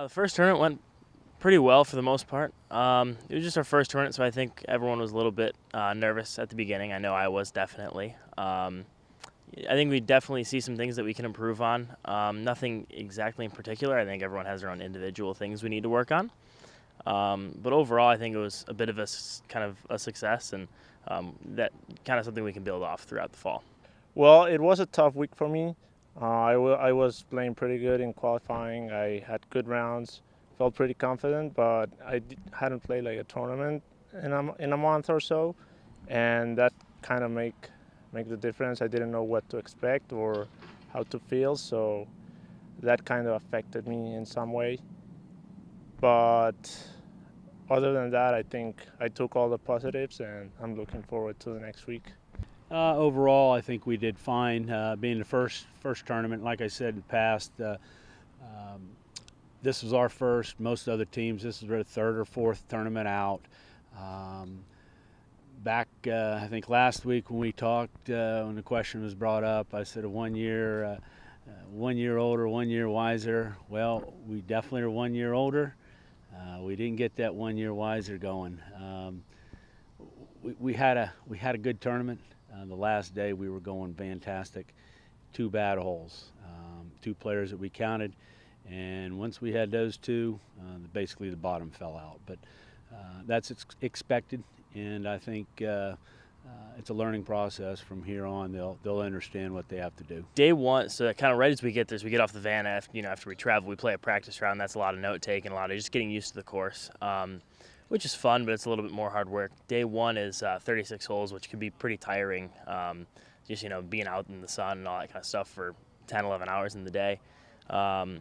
The first tournament went pretty well for the most part. It was just our first tournament, so I think everyone was a little bit nervous at the beginning. I know I was definitely. I think we definitely see some things that we can improve on. Nothing exactly in particular. I think everyone has their own individual things we need to work on. But overall, I think it was a bit of kind of a success, and that kind of something we can build off throughout the fall. Well, it was a tough week for me. I was playing pretty good in qualifying. I had good rounds, felt pretty confident, but hadn't played like a tournament in a month or so, and that kind of make the difference. I didn't know what to expect or how to feel, so that kind of affected me in some way. But other than that, I think I took all the positives, and I'm looking forward to the next week. Overall, I think we did fine. Being the first tournament, like I said in the past, this was our first. Most other teams, this is their third or fourth tournament out. Back, I think last week when we talked, when the question was brought up, I said 1 year, 1 year older, 1 year wiser. Well, we definitely are 1 year older. We didn't get that 1 year wiser going. We had a good tournament. The last day we were going fantastic. 2 bad holes, 2 players that we counted, and once we had those 2, basically the bottom fell out. But that's expected, and I think it's a learning process from here on. They'll understand what they have to do. Day one, so kind of right as we get this, we get off the van after we travel, we play a practice round. That's a lot of note taking, a lot of just getting used to the course. Which is fun, but it's a little bit more hard work. Day one is 36 holes, which can be pretty tiring. Just, being out in the sun and all that kind of stuff for 10, 11 hours in the day. And,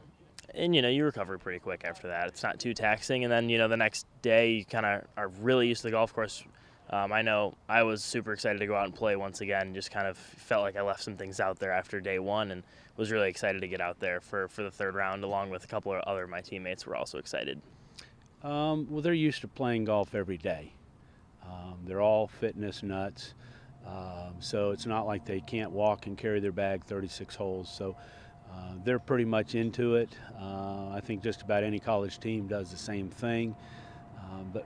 you recover pretty quick after that. It's not too taxing. And then, the next day you kind of are really used to the golf course. I know I was super excited to go out and play once again. Just kind of felt like I left some things out there after day one and was really excited to get out there for the third round, along with a couple of other my teammates were also excited. Well, they're used to playing golf every day. They're all fitness nuts, so it's not like they can't walk and carry their bag 36 holes. So they're pretty much into it. I think just about any college team does the same thing. But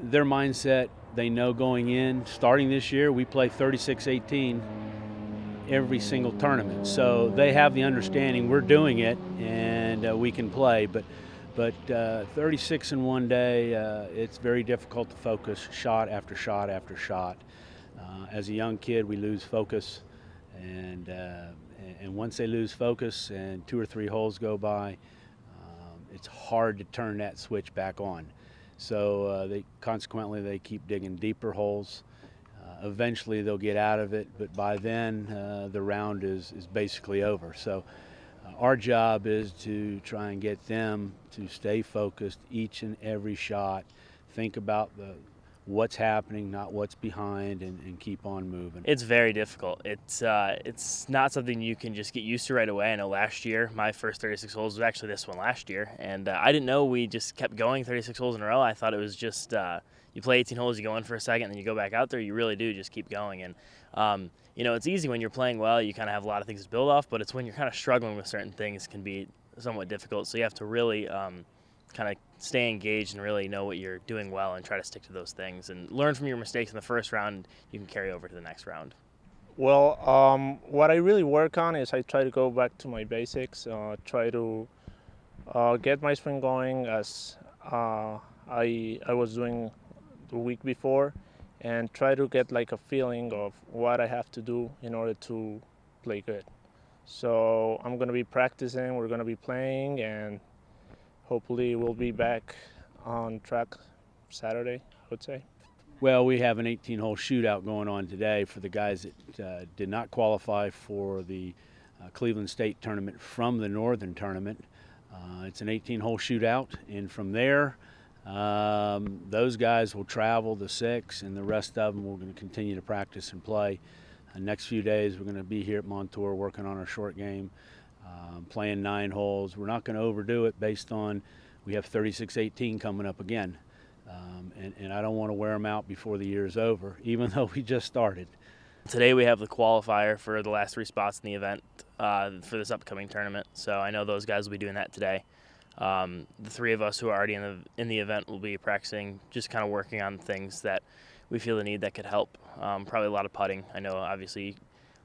their mindset, they know going in, starting this year, we play 36-18 every single tournament. So they have the understanding we're doing it and we can play. But 36 in one day, it's very difficult to focus shot after shot after shot. As a young kid, we lose focus, and once they lose focus and 2 or 3 holes go by, it's hard to turn that switch back on. So consequently they keep digging deeper holes. Eventually they'll get out of it, but by then the round is basically over. So our job is to try and get them to stay focused each and every shot, think about what's happening, not what's behind, and keep on moving. It's very difficult. It's not something you can just get used to right away. I know last year, my first 36 holes was actually this one last year, and I didn't know we just kept going 36 holes in a row. I thought it was just you play 18 holes, you go in for a second, and then you go back out there. You really do just keep going. And it's easy when you're playing well. You kind of have a lot of things to build off, but it's when you're kind of struggling with certain things can be somewhat difficult. So you have to really kind of stay engaged and really know what you're doing well and try to stick to those things and learn from your mistakes in the first round. You can carry over to the next round. Well, what I really work on is I try to go back to my basics, try to get my swing going as I was doing the week before, and try to get like a feeling of what I have to do in order to play good. So I'm going to be practicing, we're going to be playing, and hopefully we'll be back on track Saturday, I would say. Well, we have an 18-hole shootout going on today for the guys that did not qualify for the Cleveland State tournament from the Northern tournament. It's an 18-hole shootout, and from there, those guys will travel the 6, and the rest of them we're going to continue to practice and play. The next few days we're going to be here at Montour working on our short game, playing 9 holes. We're not going to overdo it based on we have 36-18 coming up again. And I don't want to wear them out before the year's over, even though we just started. Today we have the qualifier for the last 3 spots in the event. for this upcoming tournament. So I know those guys will be doing that today. The three of us who are already in the event will be practicing, just kind of working on things that we feel the need that could help. Probably a lot of putting. I know obviously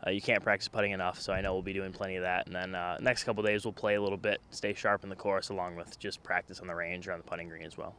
you can't practice putting enough, so I know we'll be doing plenty of that. And then next couple of days we'll play a little bit, stay sharp in the course, along with just practice on the range or on the putting green as well.